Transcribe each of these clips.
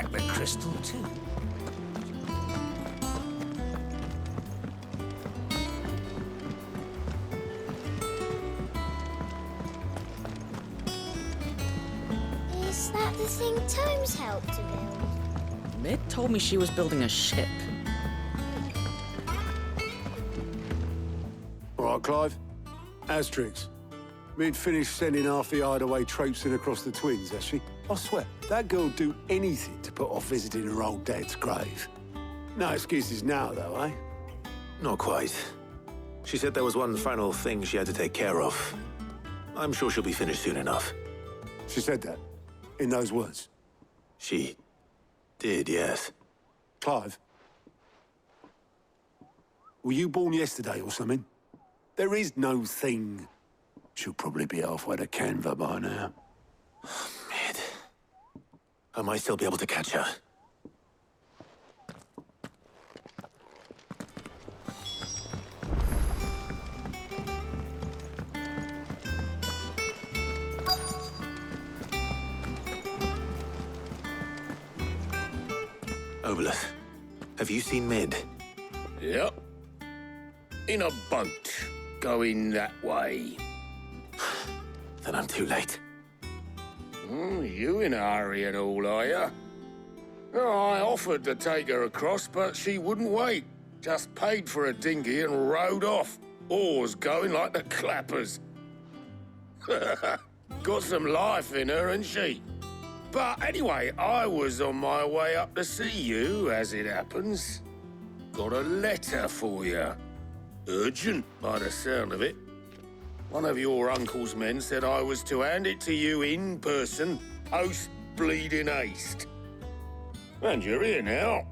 crack the crystal too. Is that the thing Tomes helped to build? Mid told me she was building a ship. All right, Clive. Asterix. Mid finished sending half the hideaway traipsing across the twins, has she? I swear, that girl'd do anything to put off visiting her old dad's grave. No excuses now, though, eh? Not quite. She said there was one final thing she had to take care of. I'm sure she'll be finished soon enough. She said that? In those words? She did, yes. Clive? Were you born yesterday or something? There is no thing. She'll probably be halfway to Canva by now. Mid. I might still be able to catch her. Obolus, have you seen Mid? Yep. In a boat, going that way. Then I'm too late. You in a hurry and all, are you? Oh, I offered to take her across, but she wouldn't wait. Just paid for a dinghy and rowed off. Oars going like the clappers. Got some life in her, ain't she? But anyway, I was on my way up to see you, as it happens. Got a letter for you. Urgent, by the sound of it. One of your uncle's men said I was to hand it to you in person, post-bleeding haste. And you're here now.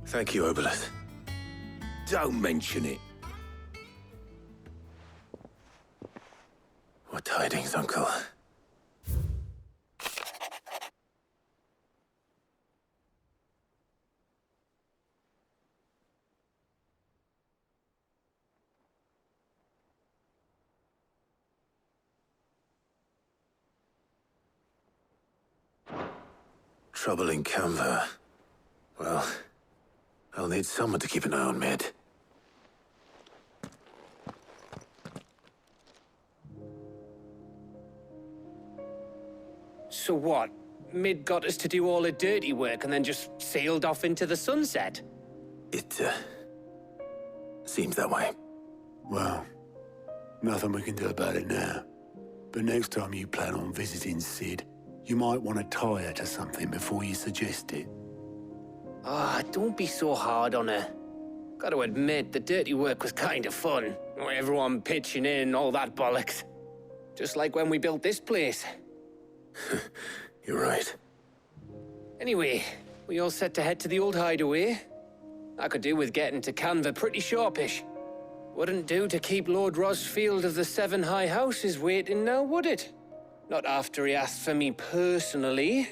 Thank you, Obolus. Don't mention it. What tidings, Uncle? Trouble in Canva. Well, I'll need someone to keep an eye on Mid. So what? Mid got us to do all the dirty work and then just sailed off into the sunset? It, seems that way. Well, nothing we can do about it now. But next time you plan on visiting Sid, you might want to tie her to something before you suggest it. Ah, don't be so hard on her. Gotta admit, the dirty work was kind of fun. Everyone pitching in, all that bollocks. Just like when we built this place. You're right. Anyway, we all set to head to the old hideaway. I could do with getting to Canva pretty sharpish. Wouldn't do to keep Lord Rosfield of the Seven High Houses waiting now, would it? Not after he asked for me personally.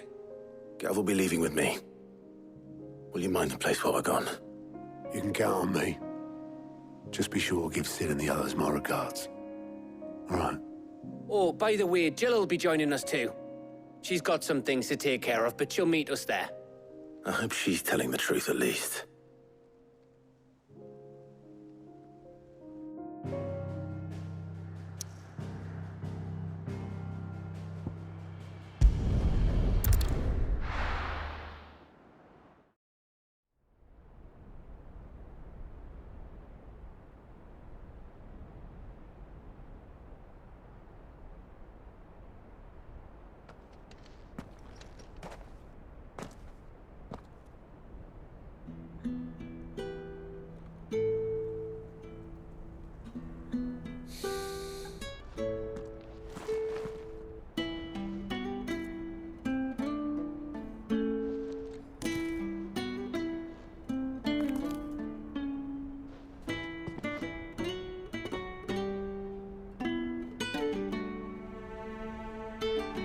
Gav will be leaving with me. Will you mind the place while we're gone? You can count on me. Just be sure to give Sid and the others my regards. All right. Oh, by the way, Jill will be joining us too. She's got some things to take care of, but she'll meet us there. I hope she's telling the truth at least.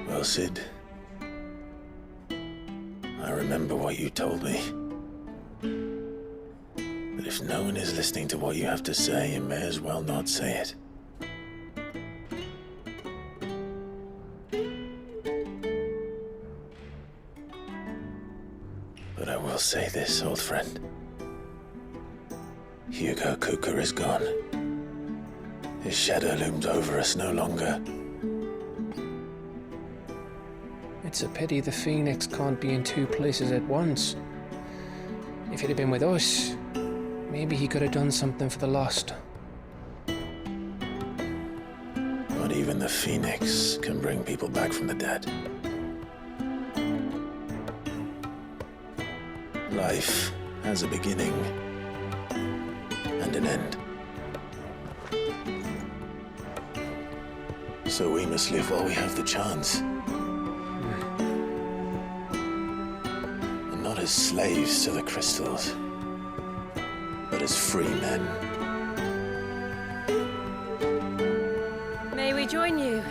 Well, Sid, I remember what you told me. But if no one is listening to what you have to say, you may as well not say it. But I will say this, old friend. Hugo Kuka is gone. His shadow looms over us no longer. It's a pity the Phoenix can't be in two places at once. If he'd have been with us, maybe he could have done something for the lost. Not even the Phoenix can bring people back from the dead. Life has a beginning and an end. So we must live while we have the chance. And not as slaves to the crystals, but as free men. May we join you?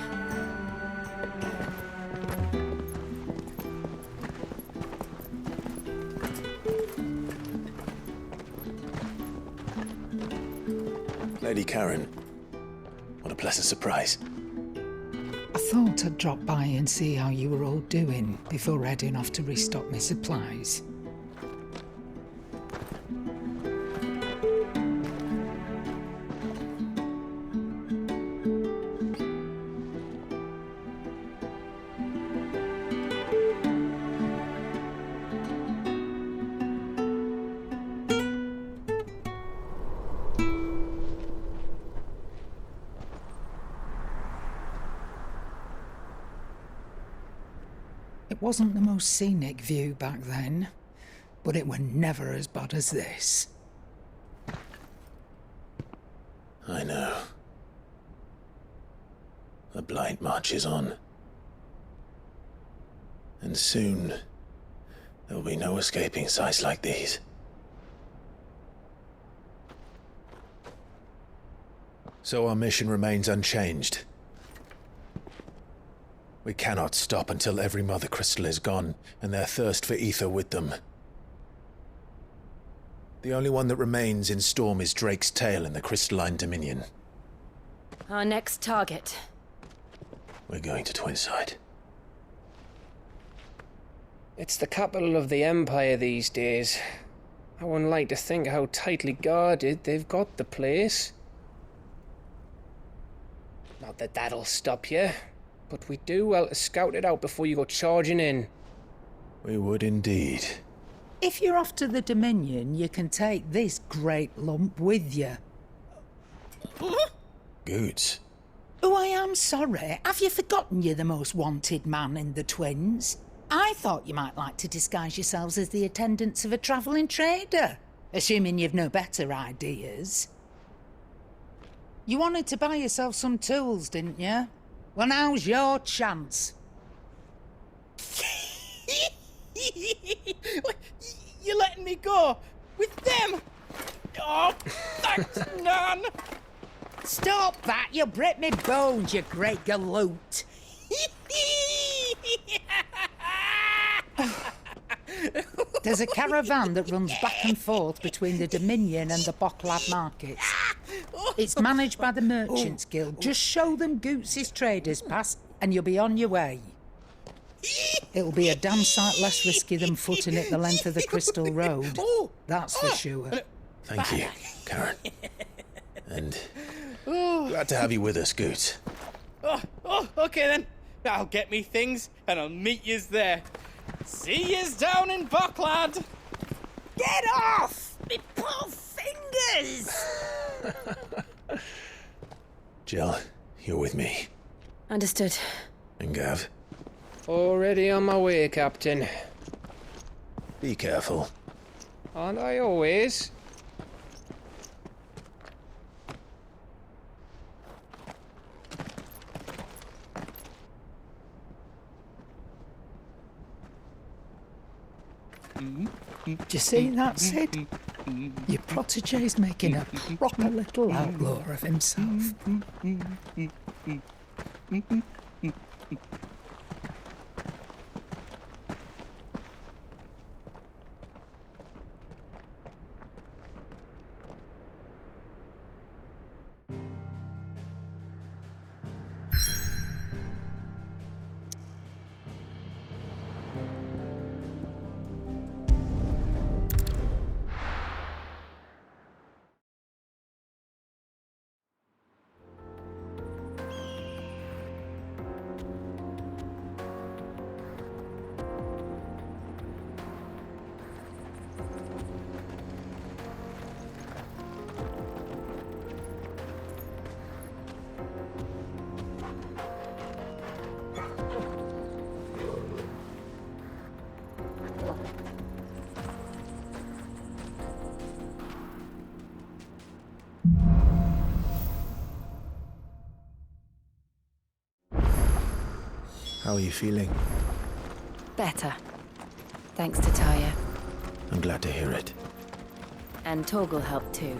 Lady Karen, what a pleasant surprise. I thought I'd drop by and see how you were all doing before heading off to restock my supplies. It wasn't the most scenic view back then, but it were never as bad as this. I know. The blight marches on. And soon, there will be no escaping sights like these. So our mission remains unchanged. We cannot stop until every Mother Crystal is gone, and their thirst for ether with them. The only one that remains in Storm is Drake's tail in the Crystalline Dominion. Our next target. We're going to Twinside. It's the capital of the Empire these days. I wouldn't like to think how tightly guarded they've got the place. Not that that'll stop you, but we do well to scout it out before you go charging in. We would indeed. If you're off to the Dominion, you can take this great lump with you. Goods. Oh, I am sorry. Have you forgotten you're the most wanted man in the Twins? I thought you might like to disguise yourselves as the attendants of a travelling trader, assuming you've no better ideas. You wanted to buy yourself some tools, didn't you? Well, now's your chance. You're letting me go? With them? Oh, thanks, Nan! Stop that! You'll break me bones, you great galoot! There's a caravan that runs back and forth between the Dominion and the Bocklad markets. It's managed by the Merchants Guild. Just show them Goots' traders pass and you'll be on your way. It'll be a damn sight less risky than footing it the length of the Crystal Road. That's for sure. Thank you, Karen. And glad to have you with us, Goots. Okay then. I'll get me things and I'll meet yous there. See yous down in Bocklad. Get off! Me poor fingers! Jill, you're with me. Understood. And Gav, Already on my way, Captain. be careful. Aren't I always? Do you see that, Sid? Your protege's making a proper little outlaw of himself. How are you feeling? Better. Thanks to Taya. I'm glad to hear it. And Torgal helped too.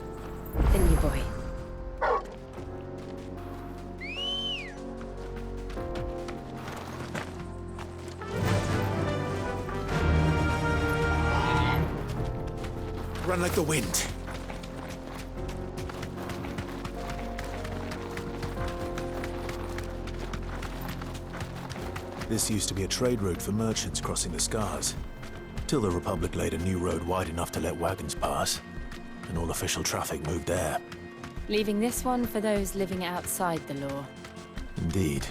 Didn't you, boy? Run like the wind. This used to be a trade route for merchants crossing the Scars, till the Republic laid a new road wide enough to let wagons pass, and all official traffic moved there. Leaving this one for those living outside the law. Indeed.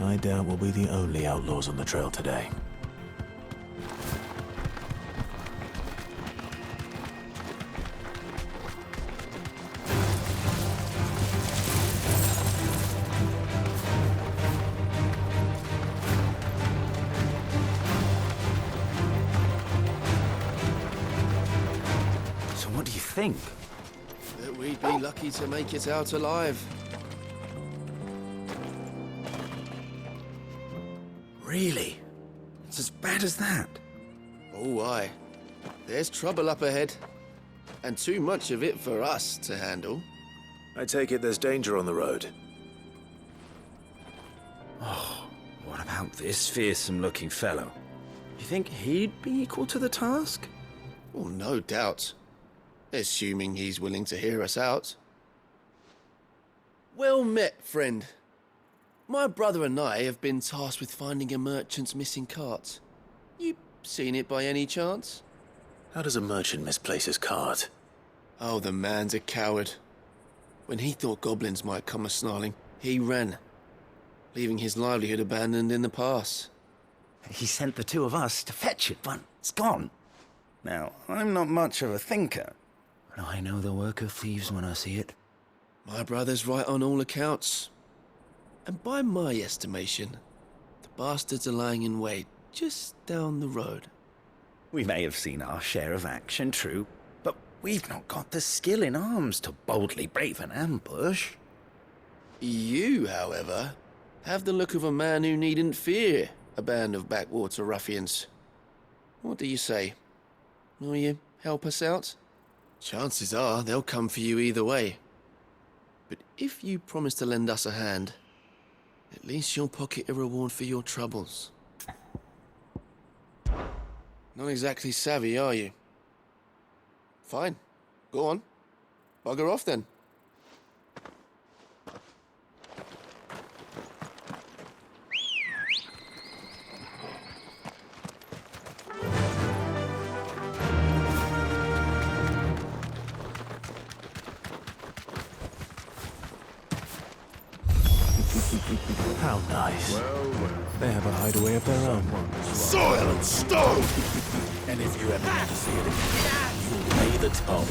I doubt we'll be the only outlaws on the trail today. So what do you think? That we'd be lucky to make it out alive. Really? It's as bad as that? Oh, aye. There's trouble up ahead. And too much of it for us to handle. I take it there's danger on the road. Oh, what about this fearsome-looking fellow? You think he'd be equal to the task? Oh, no doubt. Assuming he's willing to hear us out. Well met, friend. My brother and I have been tasked with finding a merchant's missing cart. You seen it by any chance? How does a merchant misplace his cart? Oh, the man's a coward. When he thought goblins might come a-snarling, he ran, leaving his livelihood abandoned in the pass. He sent the two of us to fetch it, but it's gone. Now, I'm not much of a thinker, but I know the work of thieves when I see it. My brother's right on all accounts. And by my estimation, the bastards are lying in wait just down the road. We may have seen our share of action, true, but we've not got the skill in arms to boldly brave an ambush. You, however, have the look of a man who needn't fear a band of backwater ruffians. What do you say? Will you help us out? Chances are they'll come for you either way. But if you promise to lend us a hand, at least you'll pocket a reward for your troubles. Not exactly savvy, are you? Fine. Go on. Bugger off then. How nice. They have a hideaway of their own. Soil and stone! And if you ever want to see it again, you'll pay the toll.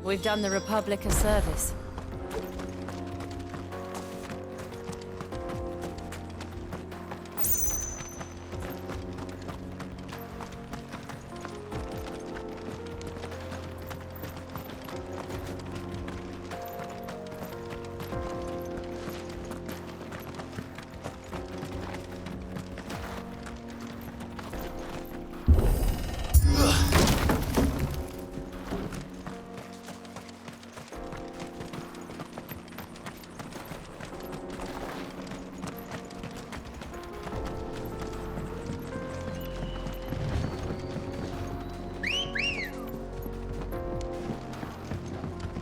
We've done the Republic a service.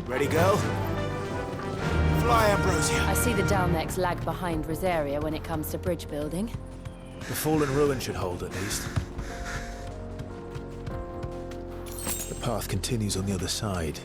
Ready, girl? Fly, Ambrosia. I see the Dalnecs lag behind Rosaria when it comes to bridge building. The fallen ruin should hold, at least. The path continues on the other side.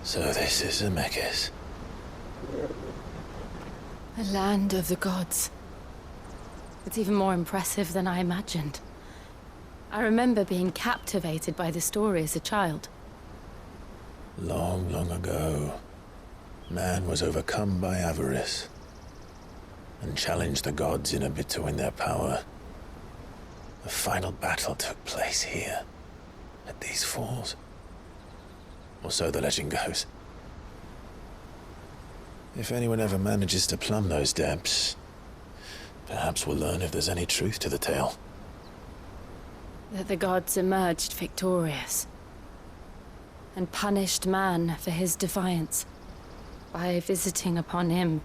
So this is Zemeckis. The land of the gods. It's even more impressive than I imagined. I remember being captivated by the story as a child. Long, long ago, man was overcome by avarice and challenged the gods in a bid to win their power. The final battle took place here, at these falls. Or so the legend goes. If anyone ever manages to plumb those depths, perhaps we'll learn if there's any truth to the tale. That the gods emerged victorious and punished man for his defiance by visiting upon him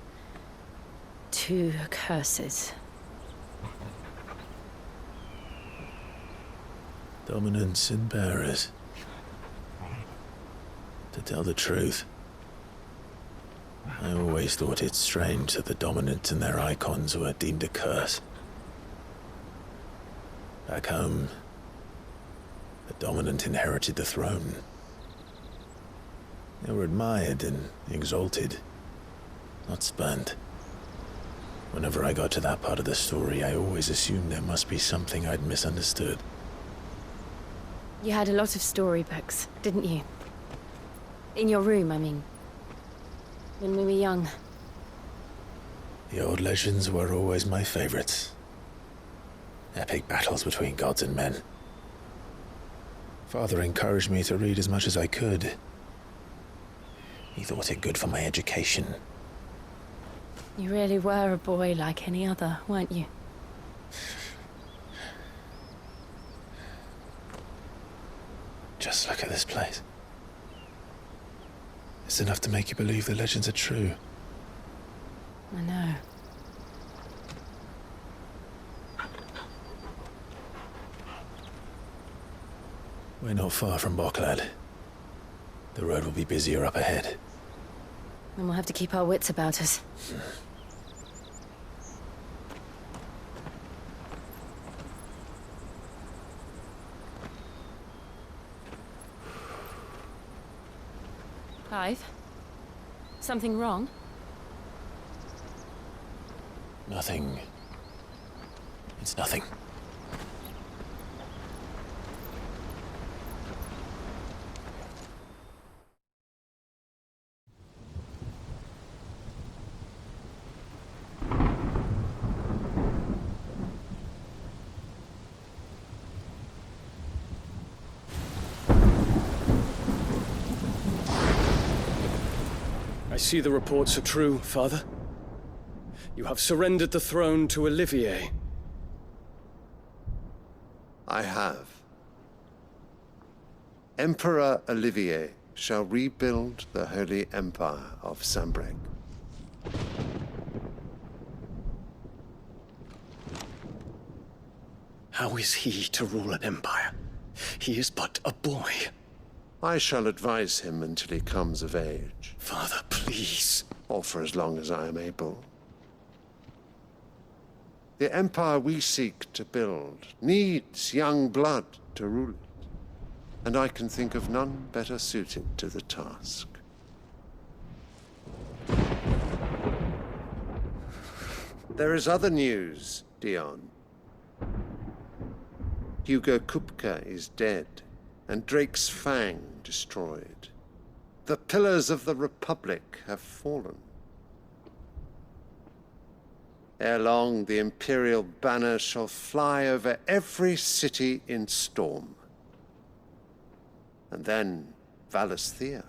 2 curses. Dominants and bearers. To tell the truth, I always thought it strange that the dominant and their icons were deemed a curse. Back home, the dominant inherited the throne. They were admired and exalted, not spurned. Whenever I got to that part of the story, I always assumed there must be something I'd misunderstood. You had a lot of storybooks, didn't you? In your room, I mean. When we were young. The old legends were always my favorites. Epic battles between gods and men. Father encouraged me to read as much as I could. He thought it good for my education. You really were a boy like any other, weren't you? Just look at this place. It's enough to make you believe the legends are true. I know. We're not far from Boklad. The road will be busier up ahead. Then we'll have to keep our wits about us. Clive? Something wrong? Nothing. It's nothing. I see the reports are true, Father. You have surrendered the throne to Olivier. I have. Emperor Olivier shall rebuild the Holy Empire of Sambrec. How is he to rule an empire? He is but a boy. I shall advise him until he comes of age. Father, please. Or for as long as I am able. The empire we seek to build needs young blood to rule it, and I can think of none better suited to the task. There is other news, Dion. Hugo Kupka is dead, and Drake's Fang destroyed. The pillars of the Republic have fallen. Ere long, the Imperial banner shall fly over every city in Storm. And then Valisthea.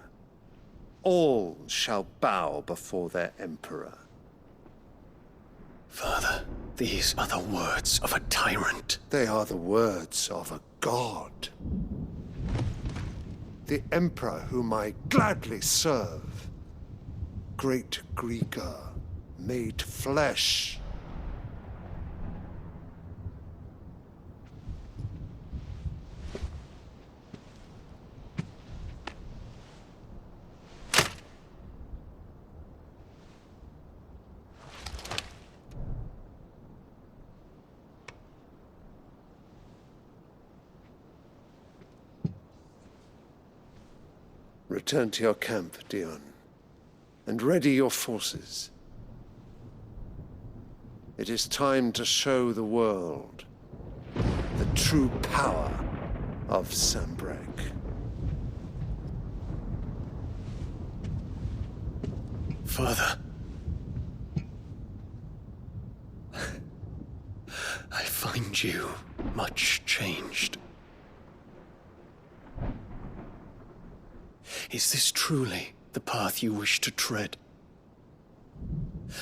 All shall bow before their Emperor. Father, these are the words of a tyrant. They are the words of a god. The Emperor whom I gladly serve. Great Greeker, made flesh. Return to your camp, Dion, and ready your forces. It is time to show the world the true power of Sambrec. Father, I find you much changed. Is this truly the path you wish to tread?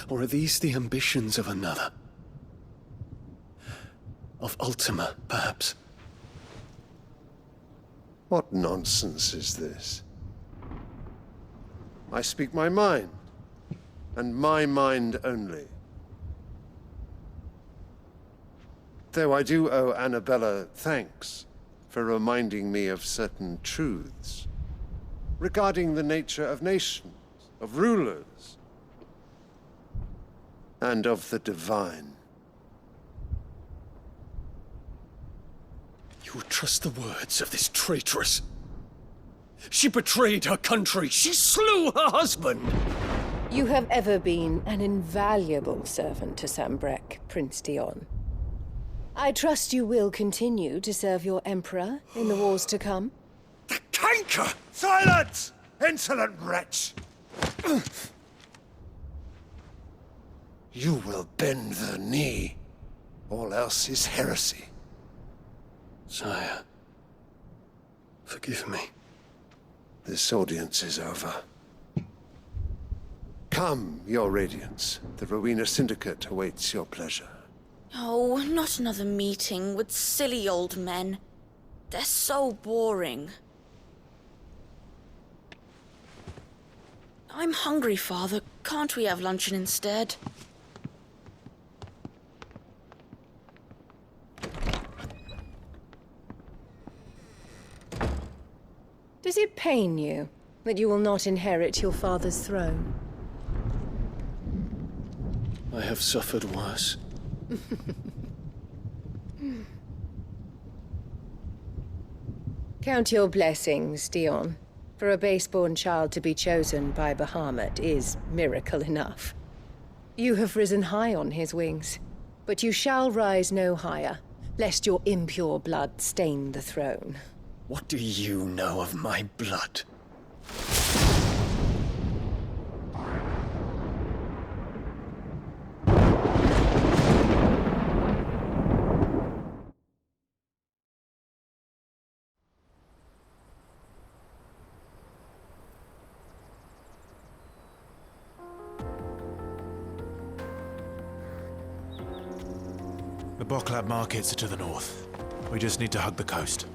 Or are these the ambitions of another? Of Ultima, perhaps? What nonsense is this? I speak my mind, and my mind only. Though I do owe Annabella thanks for reminding me of certain truths regarding the nature of nations, of rulers, and of the divine. You would trust the words of this traitress? She betrayed her country. She slew her husband. You have ever been an invaluable servant to Sambrec, Prince Dion. I trust you will continue to serve your Emperor in the wars to come. The canker! Silence! Insolent wretch! You will bend the knee. All else is heresy. Sire, forgive me. This audience is over. Come, your Radiance. The Rowena Syndicate awaits your pleasure. Oh, not another meeting with silly old men. They're so boring. I'm hungry, Father. Can't we have luncheon instead? Does it pain you that you will not inherit your father's throne? I have suffered worse. Count your blessings, Dion. For a base-born child to be chosen by Bahamut is miracle enough. You have risen high on his wings, but you shall rise no higher, lest your impure blood stain the throne. What do you know of my blood? The Boklab markets are to the north. We just need to hug the coast.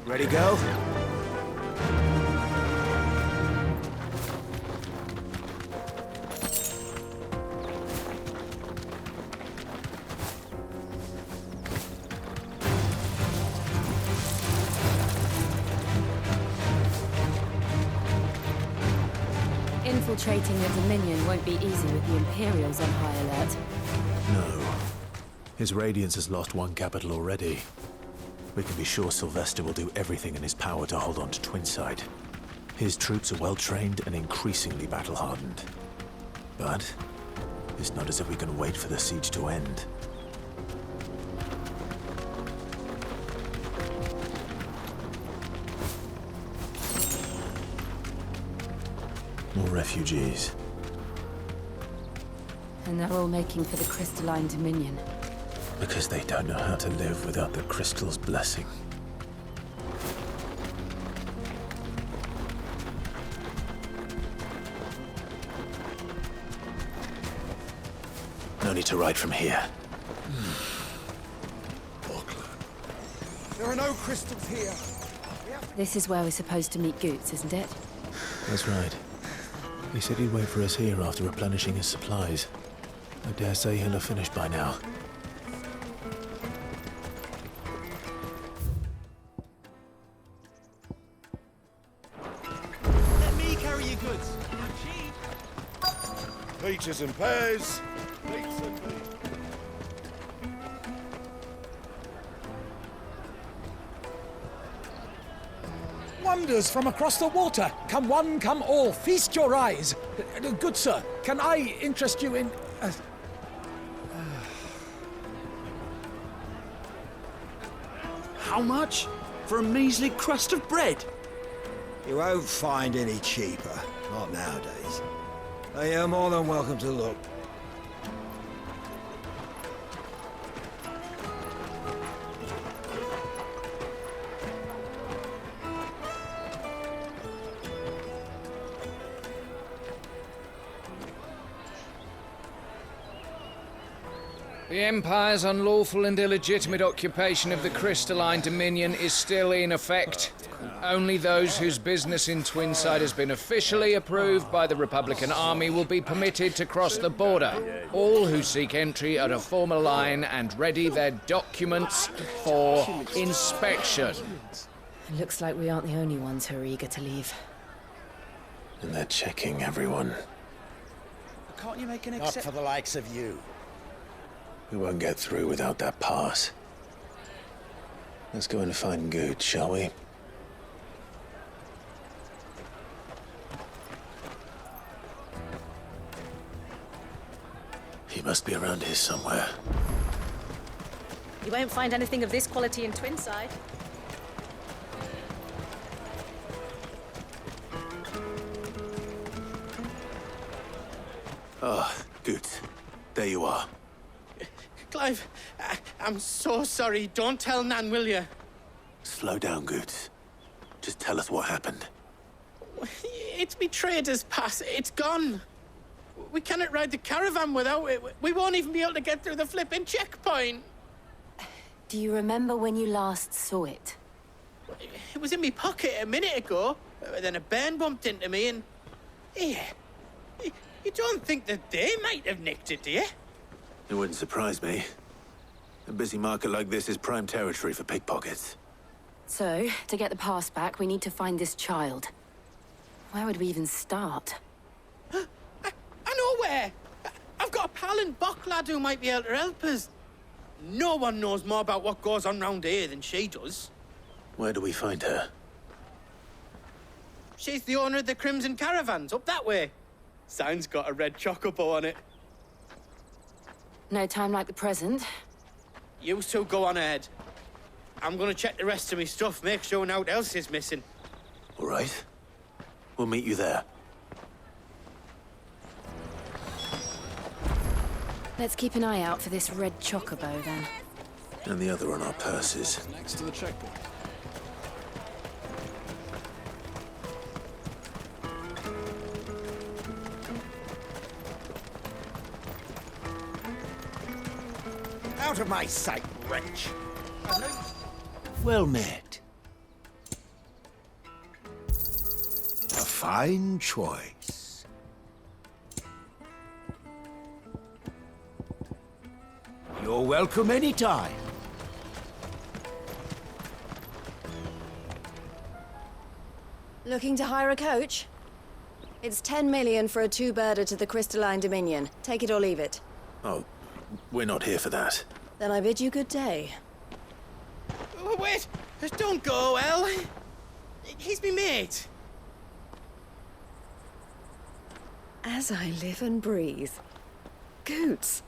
Ready, go? Infiltrating the Dominion won't be easy with the Imperials on high alert. No. His Radiance has lost one capital already. We can be sure Sylvester will do everything in his power to hold on to Twinside. His troops are well-trained and increasingly battle-hardened. But it's not as if we can wait for the siege to end. More refugees. And they're all making for the Crystalline Dominion. Because they don't know how to live without the crystal's blessing. No need to ride from here. There are no crystals here. This is where we're supposed to meet Goots, isn't it? That's right. He said he'd wait for us here after replenishing his supplies. I dare say he'll have finished by now. Let me carry your goods. Peaches and pears. Wonders from across the water. Come one, come all. Feast your eyes. Good sir, can I interest you in... How much? For a measly crust of bread? You won't find any cheaper. Not nowadays. You're more than welcome to look. The Empire's unlawful and illegitimate occupation of the Crystalline Dominion is still in effect. Only those whose business in Twinside has been officially approved by the Republican Army will be permitted to cross the border. All who seek entry are to form a line and ready their documents for inspection. It looks like we aren't the only ones who are eager to leave. And they're checking everyone. Can't you make an Not for the likes of you. We won't get through without that pass. Let's go and find Good, shall we? He must be around here somewhere. You won't find anything of this quality in Twinside. Ah, Good. There you are. Clive, I'm so sorry. Don't tell Nan, will you? Slow down, Goots. Just tell us what happened. It's me trader's pass. It's gone. We cannot ride the caravan without it. We won't even be able to get through the flipping checkpoint. Do you remember when you last saw it? It was in my pocket a minute ago. Then a bairn bumped into me and... Yeah. You don't think that they might have nicked it, do you? It wouldn't surprise me. A busy market like this is prime territory for pickpockets. So, to get the pass back, we need to find this child. Where would we even start? I know where! I've got a pal in Boklad who might be able to help us. No one knows more about what goes on round here than she does. Where do we find her? She's the owner of the Crimson Caravans, up that way. Sign's got a red chocobo on it. No time like the present. You two go on ahead. I'm gonna check the rest of my stuff, make sure naught else is missing. All right. We'll meet you there. Let's keep an eye out for this red chocobo, then. And the other on our purses. Next to the checkpoint. out of my sight, wretch! Well met. A fine choice. You're welcome anytime. Looking to hire a coach? It's 10 million for a two-birder to the Crystalline Dominion. Take it or leave it. Oh, we're not here for that. Then I bid you good day. Wait! Don't go, El! He's me mate. As I live and breathe. Goots,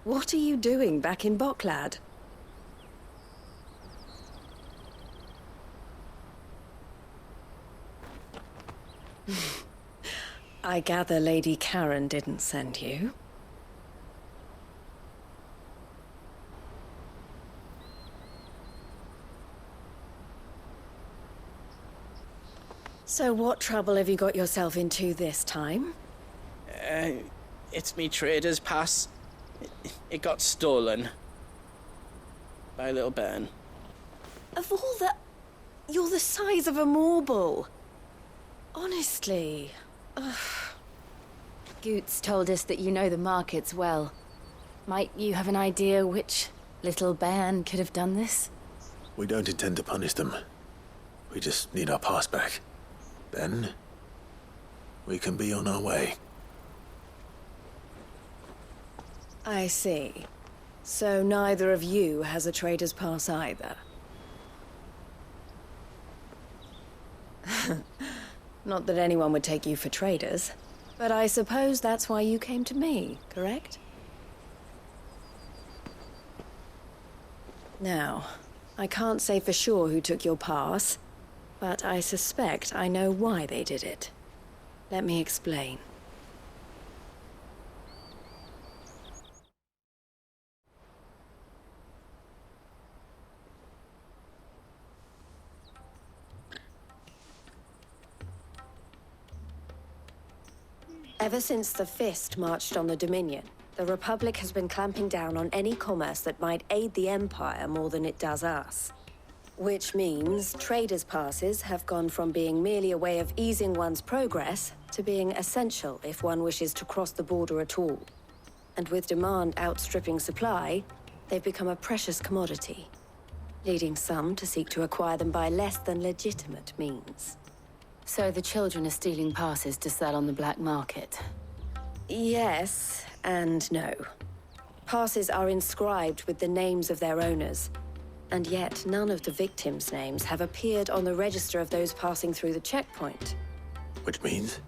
what are you doing back in Bocklad? I gather Lady Karen didn't send you. So what trouble have you got yourself into this time? It's me trader's pass. It got stolen. By little Ben. Of all the... You're the size of a marble. Honestly. Ugh. Goots told us that you know the markets well. Might you have an idea which little bairn could have done this? We don't intend to punish them. We just need our pass back. Then, we can be on our way. I see. So neither of you has a trader's pass either. Not that anyone would take you for traders, but I suppose that's why you came to me, correct? Now, I can't say for sure who took your pass, but I suspect I know why they did it. Let me explain. Ever since the Fist marched on the Dominion, the Republic has been clamping down on any commerce that might aid the Empire more than it does us. Which means traders' passes have gone from being merely a way of easing one's progress to being essential if one wishes to cross the border at all. And with demand outstripping supply, they've become a precious commodity, leading some to seek to acquire them by less than legitimate means. So the children are stealing passes to sell on the black market? Yes and no. Passes are inscribed with the names of their owners, and yet none of the victims' names have appeared on the register of those passing through the checkpoint. Which means?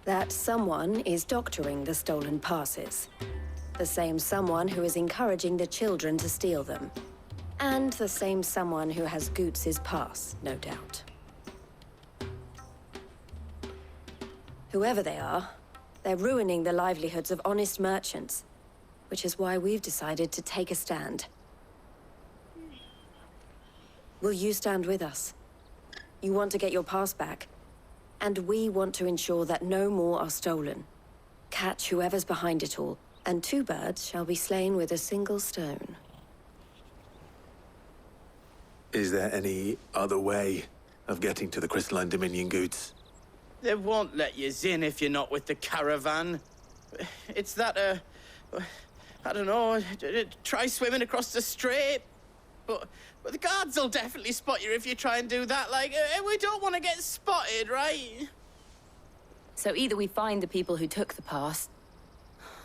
That someone is doctoring the stolen passes. The same someone who is encouraging the children to steal them. And the same someone who has Goots' pass, no doubt. Whoever they are, they're ruining the livelihoods of honest merchants, which is why we've decided to take a stand. Will you stand with us? You want to get your pass back, and we want to ensure that no more are stolen. Catch whoever's behind it all, and two birds shall be slain with a single stone. Is there any other way of getting to the Crystalline Dominion, Goots? They won't let you in if you're not with the caravan. It's that, I don't know, try swimming across the strait. But the guards will definitely spot you if you try and do that. Like, we don't want to get spotted, right? So either we find the people who took the pass,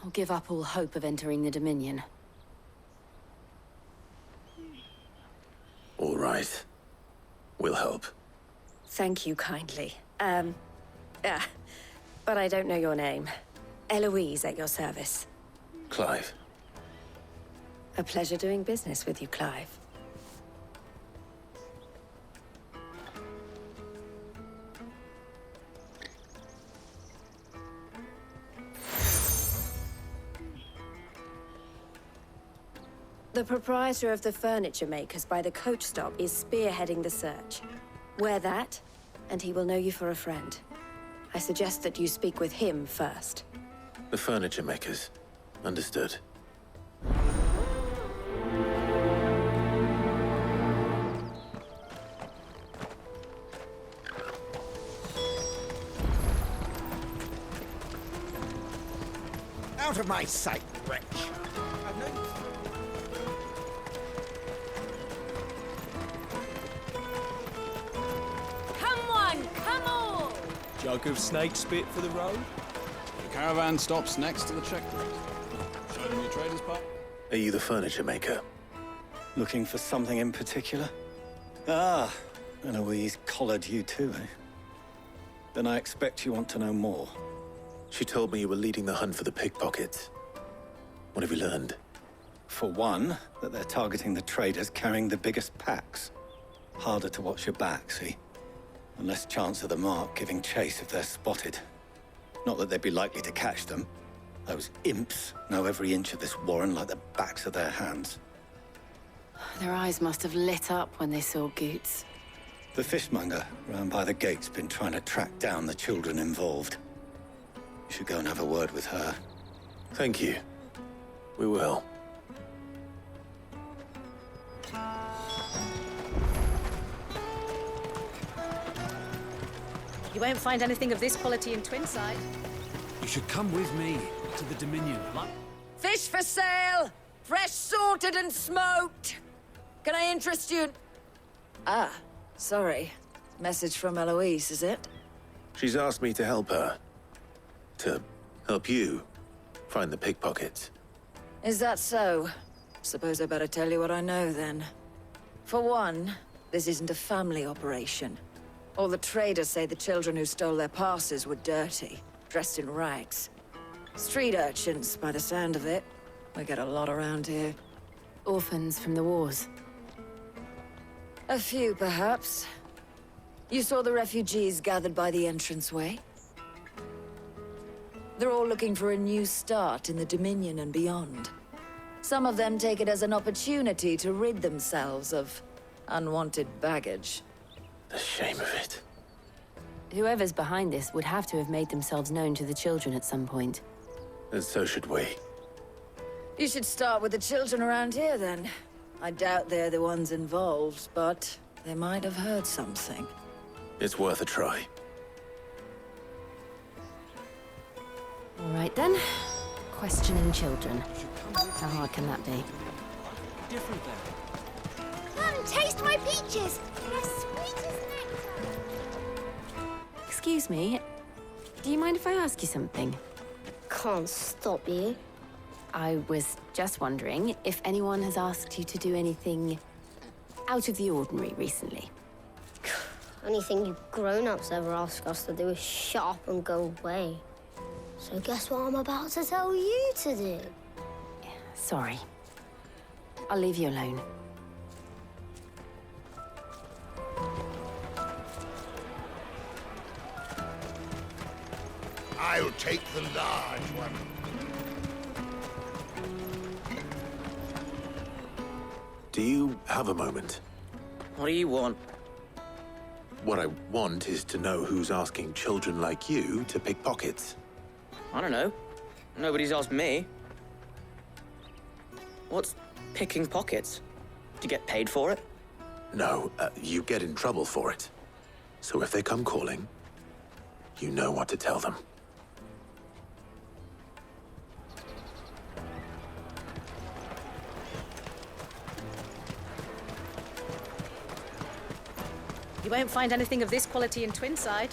or give up all hope of entering the Dominion. All right. We'll help. Thank you kindly. But I don't know your name. Eloise at your service. Clive. A pleasure doing business with you, Clive. The proprietor of the furniture makers by the coach stop is spearheading the search. Wear that, and he will know you for a friend. I suggest that you speak with him first. The furniture makers. Understood. out of my sight, wretch! Come one, come all! Jug of snake spit for the road? The caravan stops next to the checkpoint. Show them your trader's pass. Are you the furniture maker? Looking for something in particular? Ah, and Eloise collared you too, eh? Then I expect you want to know more. She told me you were leading the hunt for the pickpockets. What have you learned? For one, that they're targeting the traders carrying the biggest packs. Harder to watch your back, see? And less chance of the mark giving chase if they're spotted. Not that they'd be likely to catch them. Those imps know every inch of this warren like the backs of their hands. Their eyes must have lit up when they saw Goots. The fishmonger round by the gate's been trying to track down the children involved. You should go and have a word with her. Thank you. We will. You won't find anything of this quality in Twinside. You should come with me to the Dominion. Fish for sale! Fresh sorted and smoked! Can I interest you? Ah, sorry. Message from Eloise, is it? She's asked me to help her. To help you find the pickpockets. Is that so? Suppose I better tell you what I know, then. For one, this isn't a family operation. All the traders say the children who stole their passes were dirty, dressed in rags. Street urchins, by the sound of it. We get a lot around here. Orphans from the wars. A few, perhaps. You saw the refugees gathered by the entranceway? They're all looking for a new start in the Dominion and beyond. Some of them take it as an opportunity to rid themselves of unwanted baggage. The shame of it. Whoever's behind this would have to have made themselves known to the children at some point. And so should we. You should start with the children around here, then. I doubt they're the ones involved, but they might have heard something. It's worth a try. All right, then. Questioning children. How hard can that be? Different then. Come, taste my peaches! They're sweet as nectar. Excuse me. Do you mind if I ask you something? Can't stop you. I was just wondering if anyone has asked you to do anything out of the ordinary recently. Anything you grown-ups ever ask us to do is shut up and go away. So guess what I'm about to tell you to do? Sorry. I'll leave you alone. I'll take the large one. Do you have a moment? What do you want? What I want is to know who's asking children like you to pick pockets. I don't know. Nobody's asked me. What's picking pockets? Do you get paid for it? No, you get in trouble for it. So if they come calling, you know what to tell them. You won't find anything of this quality in Twinside.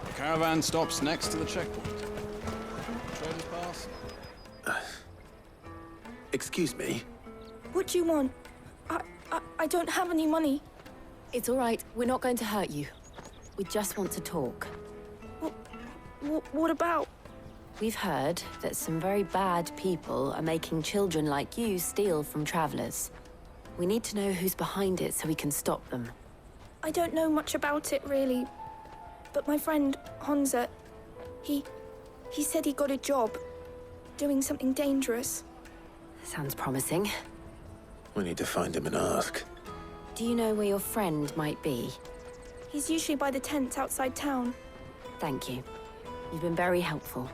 The caravan stops next to the checkpoint. Trader's pass. Excuse me? What do you want? I don't have any money. It's all right. We're not going to hurt you. We just want to talk. What about? We've heard that some very bad people are making children like you steal from travelers. We need to know who's behind it so we can stop them. I don't know much about it, really. But my friend, Honza, he said he got a job doing something dangerous. Sounds promising. We need to find him and ask. Do you know where your friend might be? He's usually by the tents outside town. Thank you. You've been very helpful.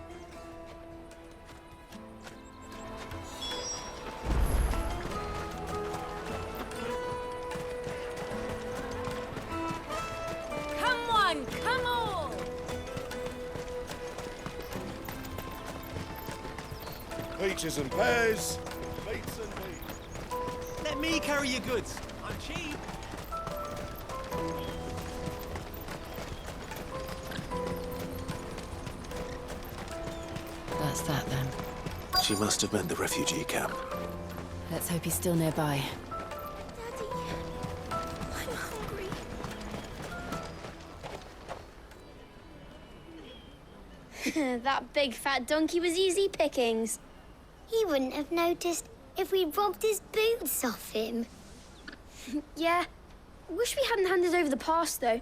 Peaches and pears. Meats and beans. Let me carry your goods. I'm cheap. That's that then. She must have meant the refugee camp. Let's hope he's still nearby. I'm hungry. That big fat donkey was easy pickings. He wouldn't have noticed if we robbed his boots off him. Yeah. Wish we hadn't handed over the pass, though.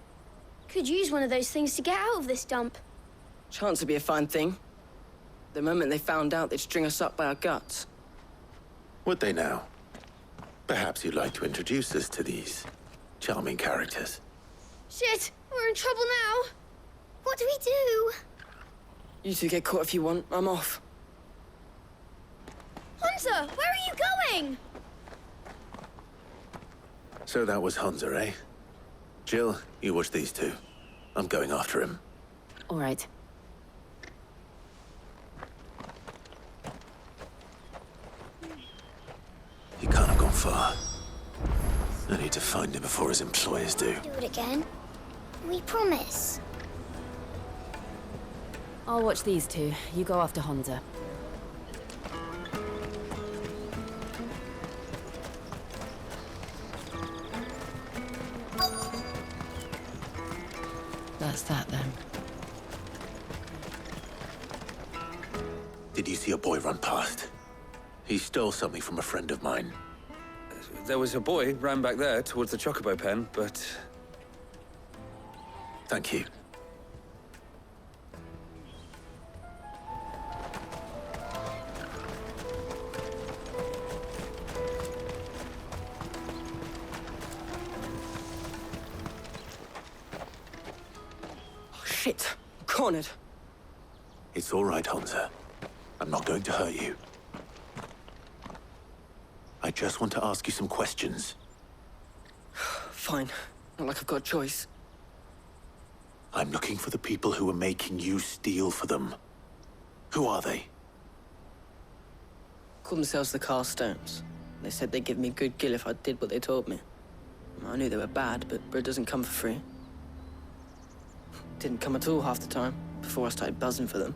Could use one of those things to get out of this dump. Chance would be a fine thing. The moment they found out, they'd string us up by our guts. Would they now? Perhaps you'd like to introduce us to these charming characters. Shit, we're in trouble now. What do we do? You two get caught if you want. I'm off. Hunter, where are you going? So that was Hunter, eh? Jill, you watch these two. I'm going after him. All right. He can't have gone far. I need to find him before his employers do. Do it again. We promise. I'll watch these two. You go after Honza. That's that then. Did you see a boy run past? He stole something from a friend of mine. There was a boy ran back there towards the Chocobo pen, but... Thank you. Oh, shit. Cornered. It's all right, Honza. I'm not going to hurt you. I just want to ask you some questions. Fine. Not like I've got a choice. I'm looking for the people who are making you steal for them. Who are they? Called themselves the Carstones. They said they'd give me good gill if I did what they told me. I knew they were bad, but bread doesn't come for free. Didn't come at all half the time, before I started buzzing for them.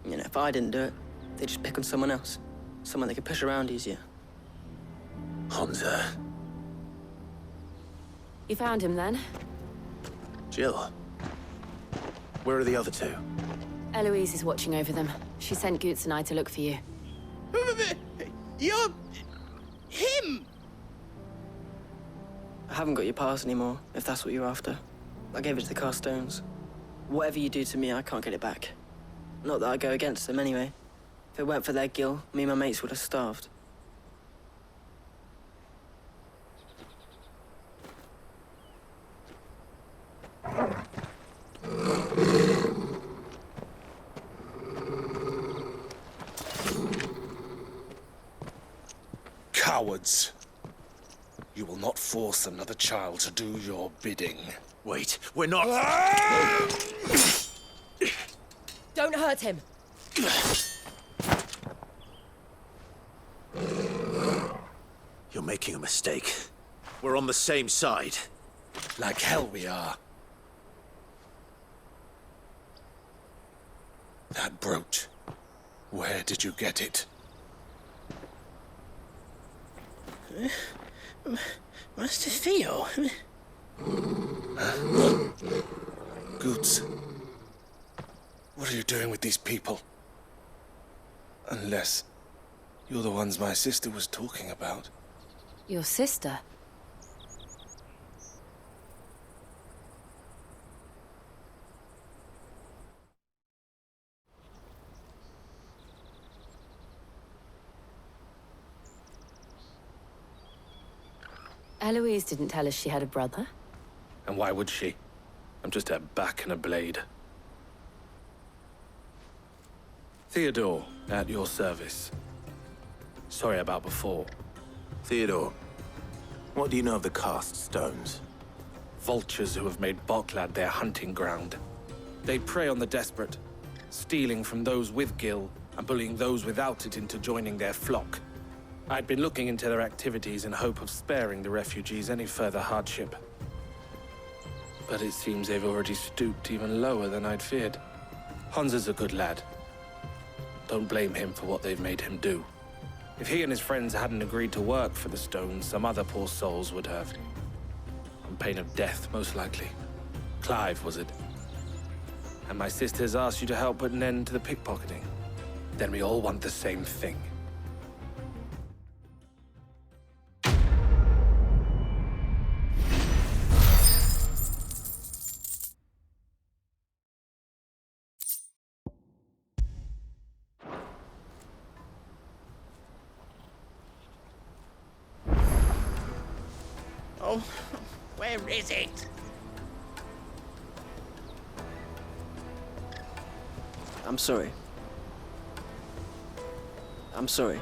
You know, if I didn't do it, they'd just pick on someone else. Someone they could push around easier. Honza. You found him then? Jill. Where are the other two? Eloise is watching over them. She sent Goots and I to look for you. You're... him! I haven't got your pass anymore, if that's what you're after. I gave it to the Carstones. Whatever you do to me, I can't get it back. Not that I go against them anyway. If it weren't for their gill, me and my mates would have starved. Cowards. You will not force another child to do your bidding. Wait, we're not... Don't hurt him. You're making a mistake. We're on the same side. Like hell we are. That brooch. Where did you get it? Master Theo? Goots. What are you doing with these people? Unless you're the ones my sister was talking about. Your sister? Eloise didn't tell us she had a brother. And why would she? I'm just her back and a blade. Theodore, at your service. Sorry about before. Theodore, what do you know of the Cast Stones? Vultures who have made Boklad their hunting ground. They prey on the desperate, stealing from those with gill and bullying those without it into joining their flock. I'd been looking into their activities in hope of sparing the refugees any further hardship. But it seems they've already stooped even lower than I'd feared. Hansa's a good lad. Don't blame him for what they've made him do. If he and his friends hadn't agreed to work for the stones, some other poor souls would have. On pain of death, most likely. Clive, was it? And my sisters asked you to help put an end to the pickpocketing. Then we all want the same thing. Oh, where is it? I'm sorry. I'm sorry.